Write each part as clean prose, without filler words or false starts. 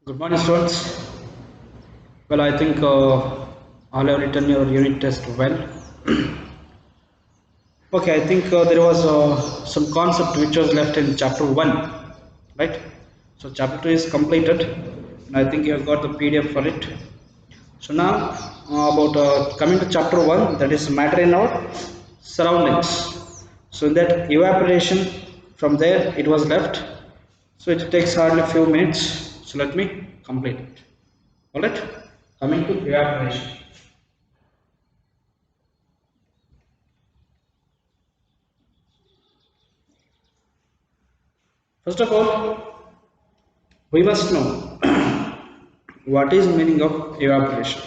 Good morning, students. Well, I think all have written your unit test well. Okay, I think there was some concept which was left in chapter 1, right? So, chapter 2 is completed, and I think you have got the PDF for it. So, now about coming to chapter 1, that is matter in our surroundings. So, in that evaporation, from there it was left. So, it takes hardly a few minutes. So, let me complete it. Alright, coming to evaporation. First of all, we must know what is meaning of evaporation.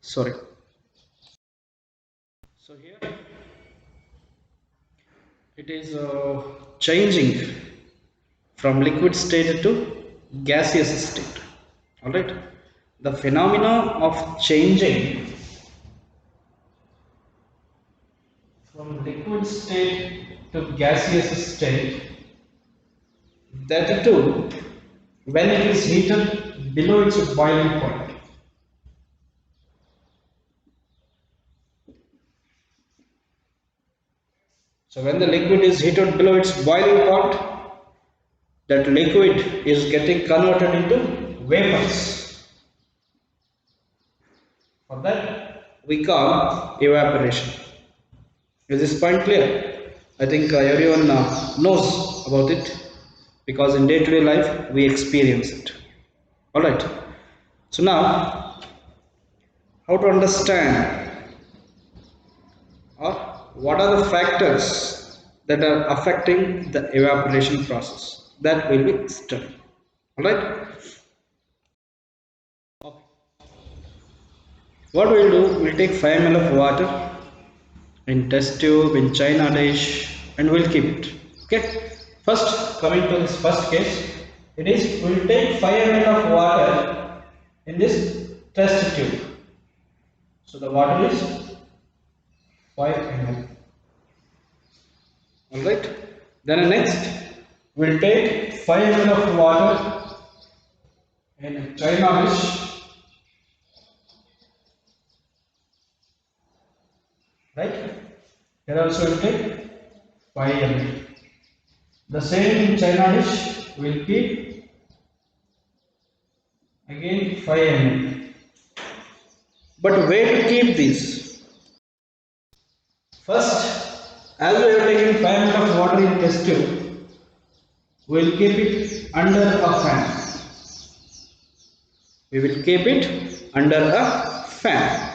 Sorry. So here it is changing from liquid state to gaseous state. Alright. The phenomena of changing from liquid state to gaseous state, that too when it is heated below its boiling point. So when the liquid is heated below its boiling point, that liquid is getting converted into vapors. For that we call evaporation. Is this point clear? I think everyone knows about it because in day-to-day life we experience it. Alright. So now, how to understand or what are the factors that are affecting the evaporation process, that will be studied. Alright. What we'll do, we'll take 5 ml of water in test tube, in china dish, and we'll keep it. Okay. First, coming to this first case, it is we'll take 5 ml of water in this test tube. So the water is 5 ml. Alright. Then next, we'll take 5 ml of water in a china dish. Right? Here also we'll take 5 ml. The same in china dish we'll keep again 5 ml. But where to keep these? First, as we have taken 5 ml of water in test tube, we will keep it under a fan. We will keep it under a fan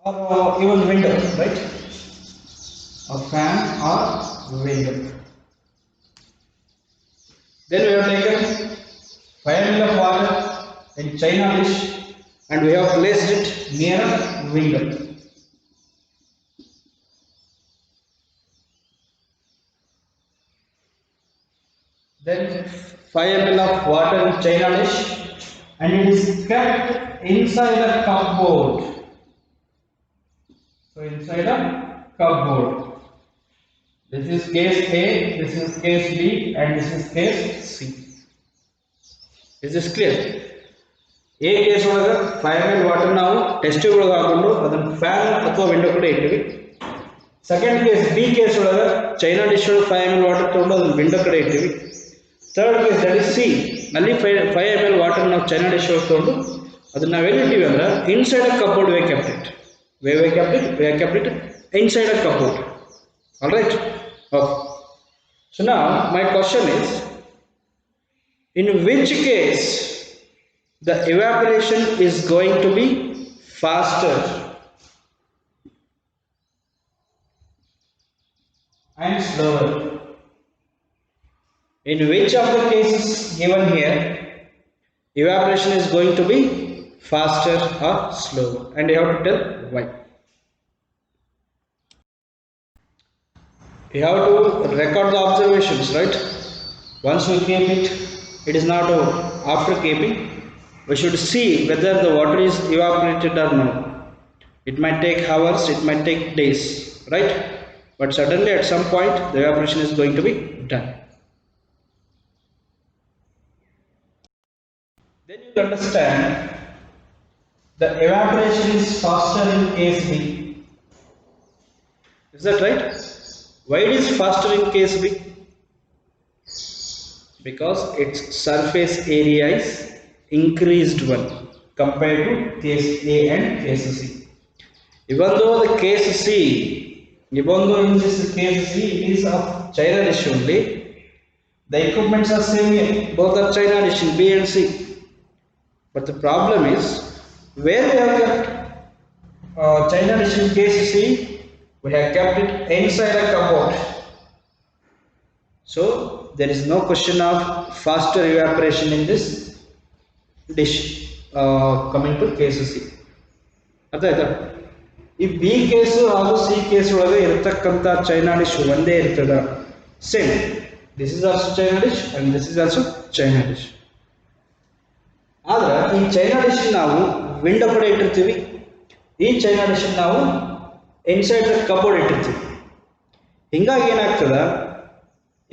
or even window, right? A fan or window. Then we have taken 5 ml of water in china dish and we have placed it near a window. Then 5 ml of water in china dish and it is kept inside a cupboard. So inside a cupboard. This is case A, this is case B, and this is case C. Is this clear? A case 5 ml water now test tube fan or window kuda ittiri. Second case B case china dish 5 ml water tondo window kuda ittiri. Third case, that is C. Only 5 ml water now china dish tondo adana velittivi andra inside a cupboard we kept it. Where we kept it? We have kept it inside a cupboard. Alright? Okay. So now my question is, in which case the evaporation is going to be faster and slower? In which of the cases given here evaporation is going to be faster or slower? And you have to tell why. You have to record the observations, right? Once we keep it, it is not over. After keeping, we should see whether the water is evaporated or not. It might take hours, it might take days, right? But suddenly at some point the evaporation is going to be done. then you will understand the evaporation is faster in case B. Is that right? Why it is faster in case B? Because its surface area is increased one compared to case A and case C. Even though the case C, even though in this case C it is of China dish only, the equipments are same here. Both are China dish in B and C. But the problem is where we have kept China dish in case C, we have kept it inside a cupboard. So there is no question of faster evaporation in this dish coming to case C. ಅರ್ಥ ಆಯ್ತಾ? ಈ B case ಹಾಗೂ C case ಒಳಗೆ ಇರತಕ್ಕಂಥ China dish ಒಂದೇ ಇರ್ತದ same. This is also China dish and this is also China dish. ಆದ್ರೆ ಈ ಚೈನಾ ಡಿಶ್ ನಾವು ವಿಂಡೋ ಕಡೆ ಇಟ್ಟಿರ್ತೀವಿ, ಈ ಚೈನಾ ಡಿಶ್ ನಾವು ಇನ್ಸೈಡ್ ದ ಕಬೋರ್ಡ್ ಇಟ್ಟಿರ್ತೀವಿ. ಹಿಂಗಾಗಿ ಏನಾಗ್ತದ,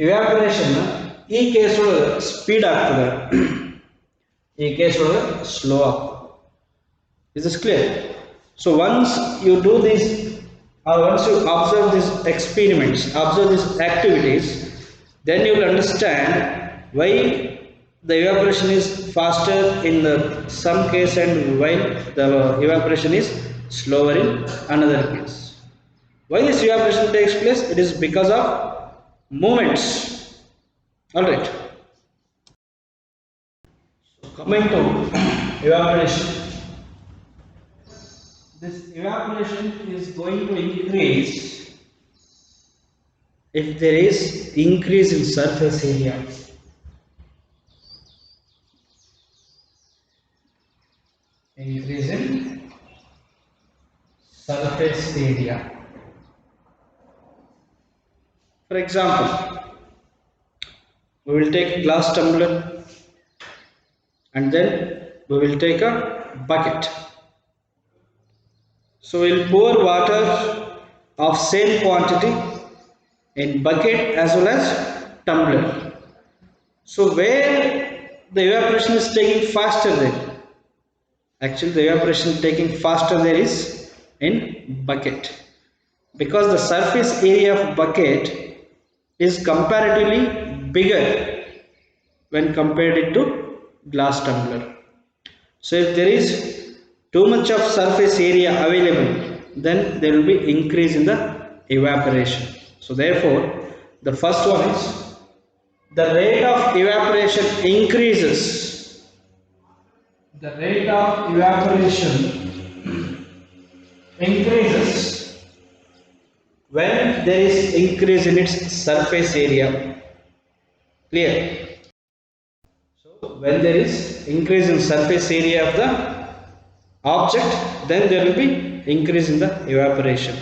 ಇವ್ಯಾಪರೇಷನ್ ಈ ಕೇಸ್ ಒಳಗೆ ಸ್ಪೀಡ್ ಆಗ್ತದೆ, ಈ ಕೇಸ್ ಒಳಗೆ ಸ್ಲೋ ಆಗ್ತದೆ. Is this clear? So once you do this, or once you observe these experiments, observe these activities, then you will understand why the evaporation is faster in the some case and why the evaporation is slower in another case. Why this evaporation takes place? It is because of movements. All right. So coming to evaporation. This evaporation is going to increase if there is increase in surface area. Increase in surface area. For example, we will take a glass tumbler and then we will take a bucket. So we will pour water of same quantity in bucket as well as tumbler. So where the evaporation is taking faster there? Actually the evaporation taking faster there is in bucket, because the surface area of bucket is comparatively bigger when compared it to glass tumbler. So if there is too much of surface area available, then there will be increase in the evaporation. So therefore the first one is the rate of evaporation increases. The rate of evaporation increases when there is increase in its surface area. Clear? So when there is increase in surface area of the object, then there will be increase in the evaporation.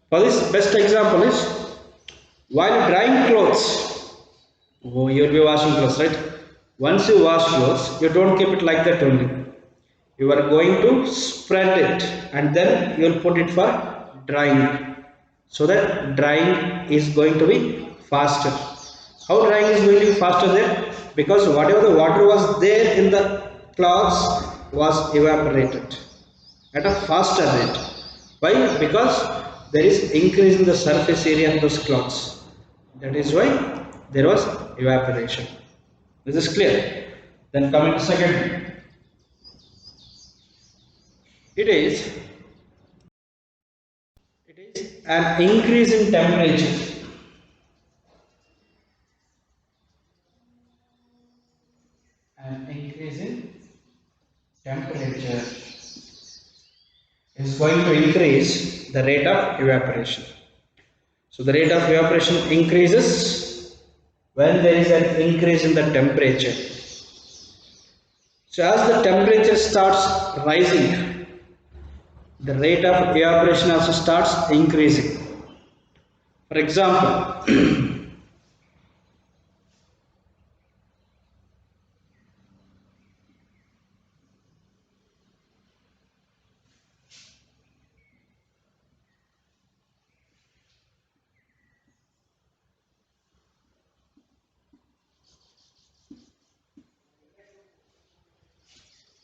For this, best example is while drying clothes. Oh, you will be washing clothes, right? Once you wash clothes, you don't keep it like that only. You are going to spread it and then you will put it for drying, so that drying is going to be faster. How drying is going to be faster there? Because whatever the water was there in the cloths was evaporated at a faster rate. Why? Because there is increase in the surface area of those cloths. That is why there was evaporation. Is this clear? Then coming to second, it is an increase in temperature. An increase in temperature is going to increase the rate of evaporation. So the rate of evaporation increases when there is an increase in the temperature. So as the temperature starts rising, the rate of evaporation also starts increasing. For example,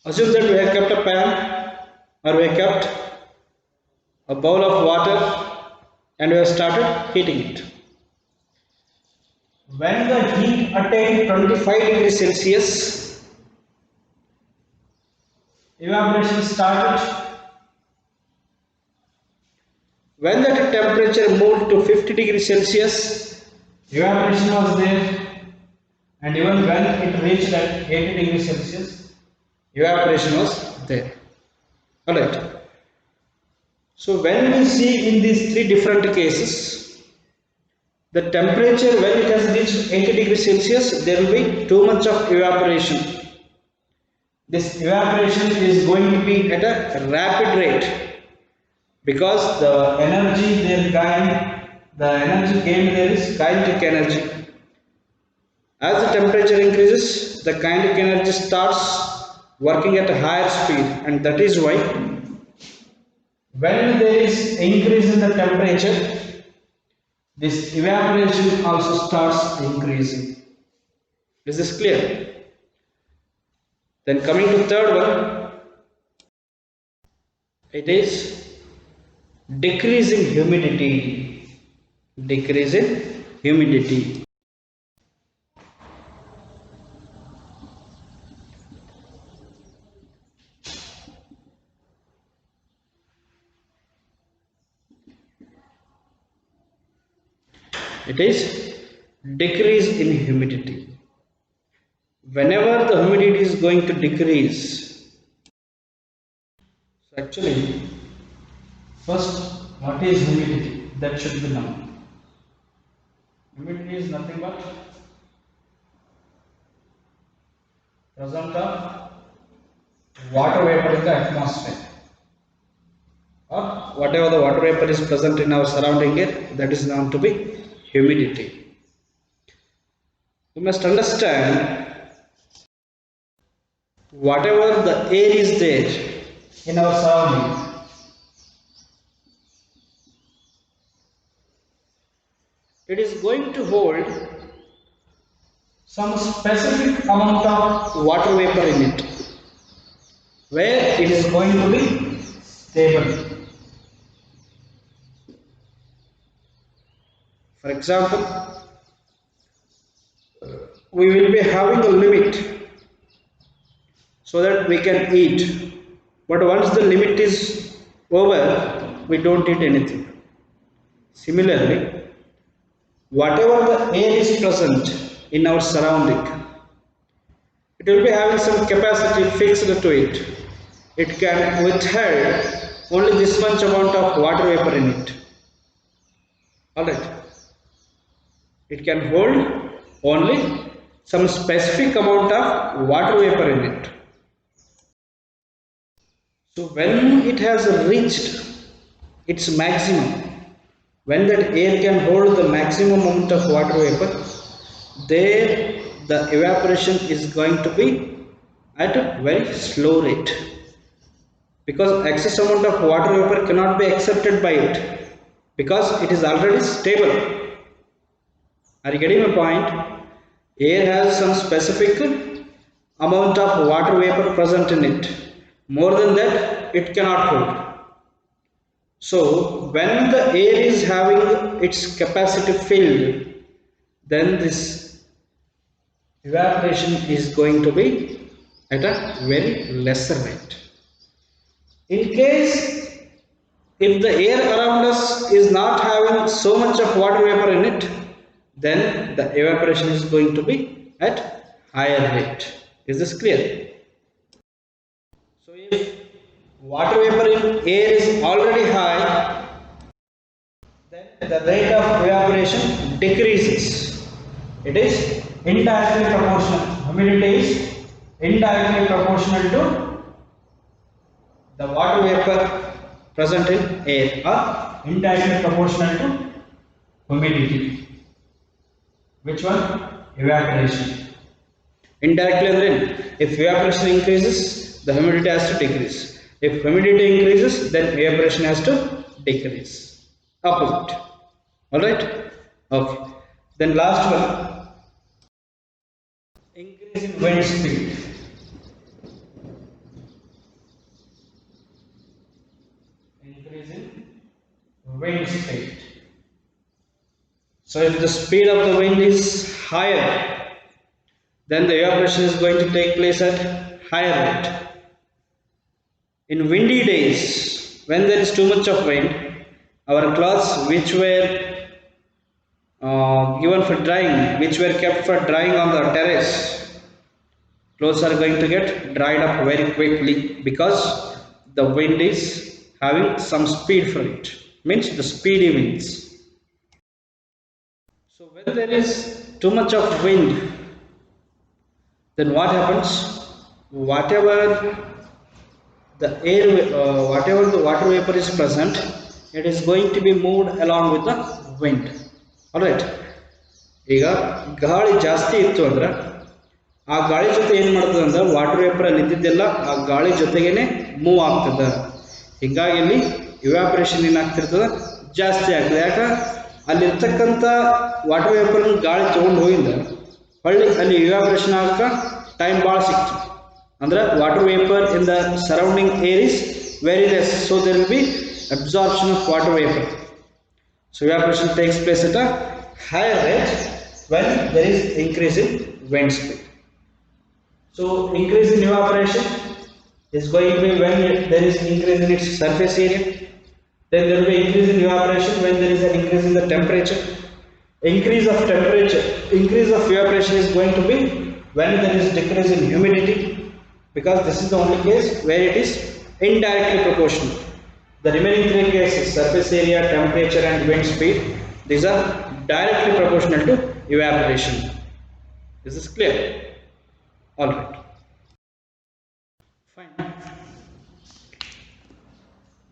Assume that we have kept a pan or we have kept a bowl of water and we have started heating it. When the heat attained 25 degrees Celsius, evaporation started. When the temperature moved to 50 degrees Celsius, evaporation was there, and even when it reached at 80 degrees Celsius, evaporation was there. Alright. So when we see in these three different cases, the temperature when it has reached 80 degrees Celsius, there will be too much of evaporation. This evaporation is going to be at a rapid rate because the energy the energy gained there is kinetic energy. As the temperature increases, the kinetic energy starts working at a higher speed, and that is why when there is increase in the temperature, this evaporation also starts increasing. Is this clear? Then coming to third one, it is decreasing humidity. Decreasing humidity. It is decrease in humidity. Whenever the humidity is going to decrease, so actually, first, what is humidity? That should be known. Humidity is nothing but present of water vapor in the atmosphere, or whatever the water vapor is present in our surrounding air, that is known to be humidity. You must understand, whatever the air is there in our surrounding, it is going to hold some specific amount of water vapor in it, where it is going to be stable. For example, we will be having a limit so that we can eat, but once the limit is over, we don't eat anything. Similarly, whatever the air is present in our surrounding, it will be having some capacity fixed to it. It can withhold only this much amount of water vapor in it. Alright. It can hold only some specific amount of water vapor in it. So when it has reached its maximum, when that air can hold the maximum amount of water vapor, there the evaporation is going to be at a very slow rate, because excess amount of water vapor cannot be accepted by it because it is already stable. Are you getting my point? Air has some specific amount of water vapor present in it. More than that, it cannot hold. So, when the air is having its capacity filled, then this evaporation is going to be at a very lesser rate. In case if the air around us is not having so much of water vapor in it, then the evaporation is going to be at higher rate. Is this clear? So if water vapor in air is already high, then the rate of evaporation decreases. It is indirectly proportional. Humidity is indirectly proportional to the water vapor present in air, or indirectly proportional to humidity. Which one? Evaporation. Indirectly, then if evaporation increases, the humidity has to decrease. If humidity increases, then evaporation has to decrease. Opposite. Alright? Okay. Then last one, increase in wind speed. wind speed. So if the speed of the wind is higher, then the evaporation is going to take place at higher rate. In windy days, when there is too much of wind, our clothes which were given for drying, which were kept for drying on the terrace, clothes are going to get dried up very quickly because the wind is having some speed for it. Means the speedy winds. So when there is too much of wind, then what happens? Whatever the air, whatever the water vapor is present, it is going to be moved along with the wind. Alright. ಈಗ ಗಾಳಿ ಜಾಸ್ತಿ ಇತ್ತು ಅಂದ್ರೆ ಆ ಗಾಳಿ ಜೊತೆ ಏನು ಮಾಡ್ತದೆ ಅಂದ್ರೆ ವಾಟರ್ ವೇಪರ್ ಅಲ್ಲಿ ಇದ್ದಿದ್ದೆಲ್ಲ ಆ ಗಾಳಿ ಜೊತೆಗೇನೆ ಮೂವ್ ಆಗ್ತದೆ. ಹೀಗಾಗಿ ಇಲ್ಲಿ ಇವ್ಯಾಪರೇಷನ್ ಏನಾಗ್ತಿರ್ತದೆ ಜಾಸ್ತಿ ಆಗ್ತದೆ. ಯಾಕೆ ಅಲ್ಲಿರ್ತಕ್ಕಂಥ ವಾಟರ್ ವೇಪರ್ ಗಾಳಿ ತೊಗೊಂಡು ಹೋಗಿಂದ ಹೊಳ್ಳಿ ಅಲ್ಲಿ ಇವ್ಯಾಪರೇಷನ್ ಆಗಕ್ಕೆ ಟೈಮ್ ಭಾಳ ಸಿಕ್ತು. ಅಂದ್ರೆ water vapour in the surrounding air is very less, so there will be absorption of water vapor. So evaporation takes place at a higher rate when there is increase in wind speed. So increase in evaporation is going to be when there is increase in its surface area. Then there will be increase in evaporation when there is an increase in the temperature. Increase of temperature, increase of evaporation is going to be when there is decrease in humidity, because this is the only case where it is indirectly proportional. The remaining three cases, surface area, temperature and wind speed, these are directly proportional to evaporation. Is this clear? Alright. Fine.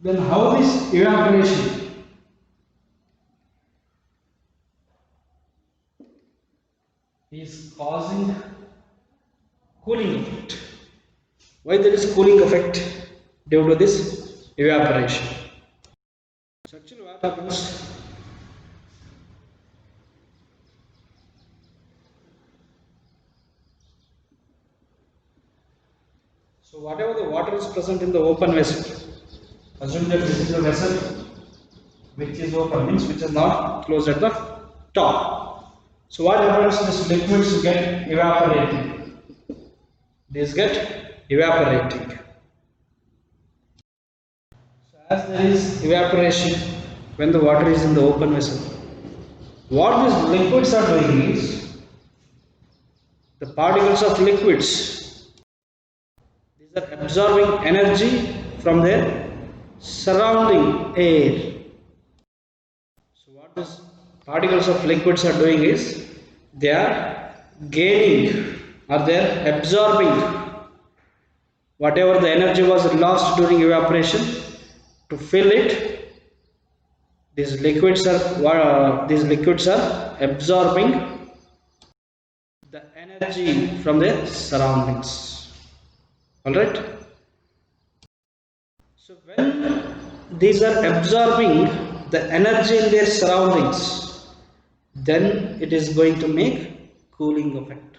Then how this evaporation is causing cooling effect? Why there is cooling effect due to this evaporation? So actually what happens, so whatever the water is present in the open vessel, assume that this is the vessel which is open, means which is not closed at the top. So what happens, these liquids get evaporating. These get evaporating. So as there is evaporation when the water is in the open vessel, what these liquids are doing is, the particles of liquids, these are absorbing energy from their surrounding air. So what these particles of liquids are doing is, they are gaining or they are absorbing whatever the energy was lost during evaporation. To fill it, these liquids are absorbing the energy from their surroundings. All right. So when these are absorbing the energy in their surroundings, then it is going to make cooling effect.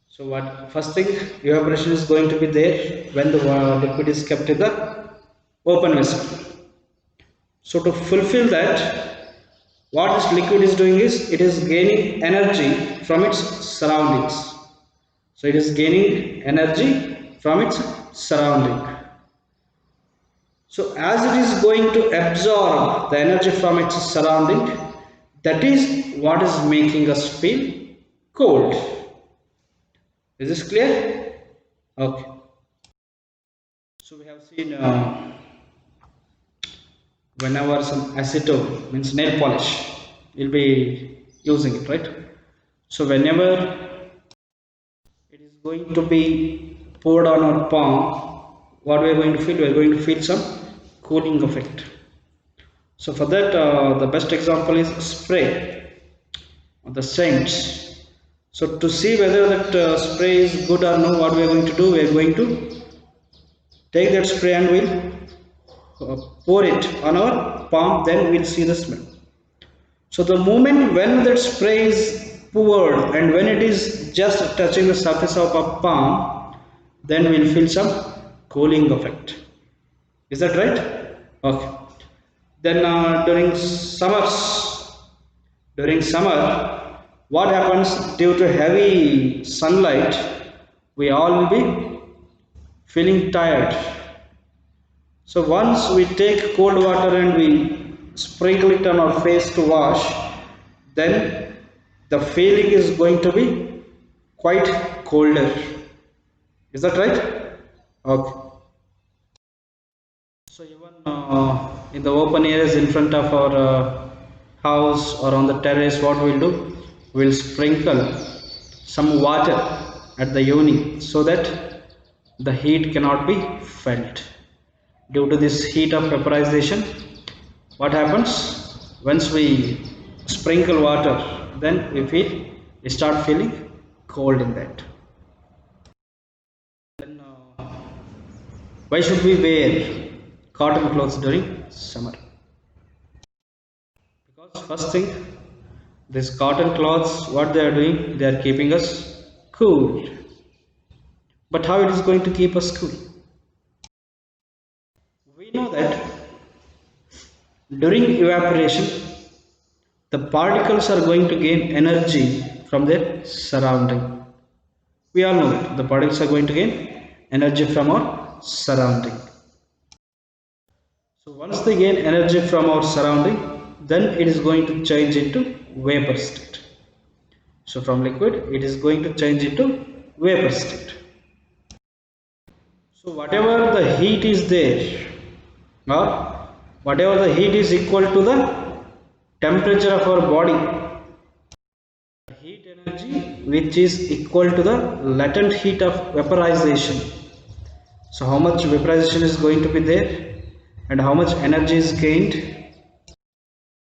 So what first thing, evaporation is going to be there when the liquid is kept in the open vessel. So to fulfill that, what this liquid is doing is, it is gaining energy from its surroundings. So it is gaining energy from its surrounding. So as it is going to absorb the energy from its surrounding, that is what is making us feel cold. Is this clear? Okay. So we have seen whenever some acetone, means nail polish, we'll be using it, right? So whenever it is going to be poured on our palm, what we are going to feel? We are going to feel some cooling effect. So for that, the best example is spray or the scents. So to see whether that spray is good or no, what we are going to do? We are going to take that spray and we'll pour it on our palm, then we'll see the smell. So the moment when that spray is poured and when it is just touching the surface of our palm, then we'll feel some cooling effect. Is that right? Okay. Then during summer, what happens due to heavy sunlight? We all will be feeling tired. So once we take cold water and we sprinkle it on our face to wash, then the feeling is going to be quite colder. Is that right? Okay. So even in the open areas in front of our house or on the terrace, what we'll do? We'll sprinkle some water at the evening so that the heat cannot be felt. Due to this heat of vaporization, what happens? Once we sprinkle water, then we start feeling cold in that. Then why should we wear cotton clothes during summer? Because first thing, these cotton cloths, what they are doing, they are keeping us cool. But how it is going to keep us cool? We know that during evaporation, the particles are going to gain energy from their surrounding. We all know that the particles are going to gain energy from our surrounding. So once they gain energy from our surrounding, then it is going to change into vapor state. So from liquid, it is going to change into vapor state. So whatever the heat is there, or whatever the heat is equal to the temperature of our body, heat energy which is equal to the latent heat of vaporization. So how much vaporization is going to be there and how much energy is gained?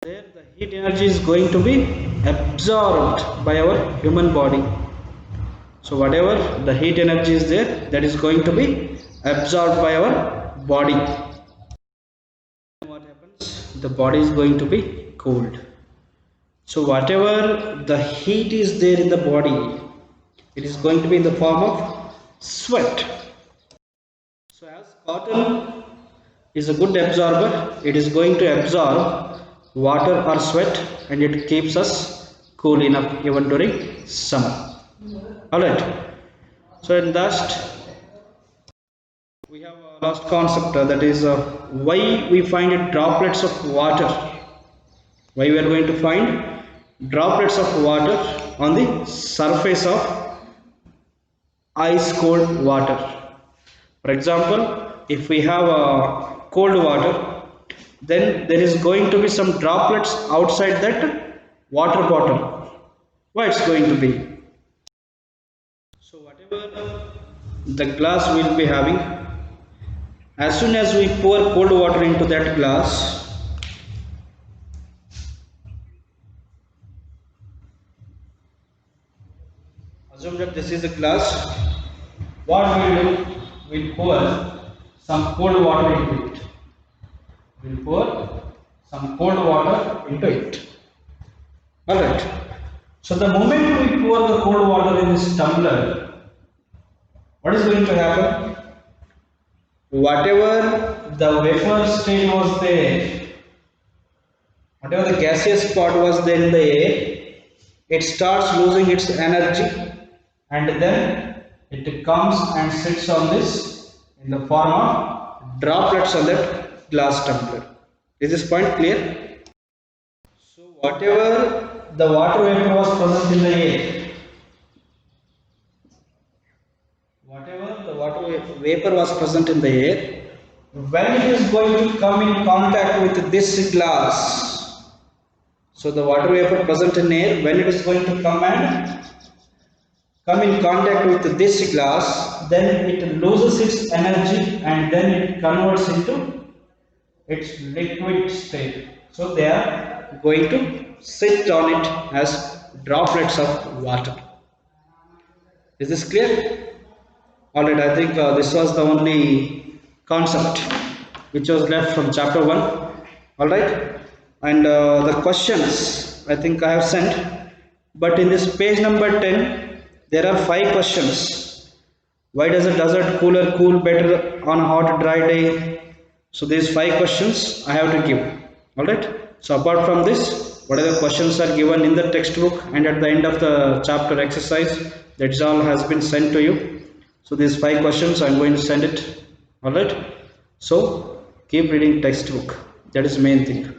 There the heat energy is going to be absorbed by our human body. So whatever the heat energy is there, that is going to be absorbed by our body. What happens? The body is going to be cooled. So whatever the heat is there in the body, it is going to be in the form of sweat. So as cotton is a good absorber, it is going to absorb water or sweat and it keeps us cool enough even during summer. Alright. So in last, we have a last concept that is why we find droplets of water. Why we are going to find droplets of water on the surface of ice cold water. For example, if we have cold water, then there is going to be some droplets outside that water bottle. Why it's going to be? So whatever the glass will be having, as soon as we pour cold water into that glass, assume that this is a glass. What we will do? We'll pour some cold water into it. We'll pour some cold water into it. Alright. So the moment we pour the cold water in this tumbler, what is going to happen? Whatever the vapor state was there, whatever the gaseous part was there in the air, it starts losing its energy and then it comes and sits on this in the form of droplets on that glass tumbler. Is this point clear? So whatever the water vapor was present in the air, whatever the water vapor was present in the air, when it is going to come in contact with this glass, so the water vapor present in air, when it is going to come in contact with this glass, then it loses its energy and then it converts into its liquid state. So they are going to sit on it as droplets of water. Is this clear? Alright, I think this was the only concept which was left from chapter 1. Alright, and the questions I think I have sent, but in this page number 10, there are 5 questions. Why does a desert cooler cool better on a hot dry day? So these 5 questions I have to give. All right. So apart from this, whatever questions are given in the textbook and at the end of the chapter exercise, that's all has been sent to you. So these 5 questions I'm going to send it. All right. So keep reading textbook. That is the main thing.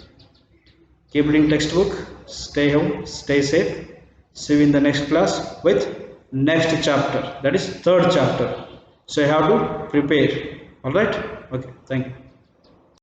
Keep reading textbook. Stay home. Stay safe. See you in the next class with next chapter. That is third chapter. So you have to prepare. All right. Okay. Thank you.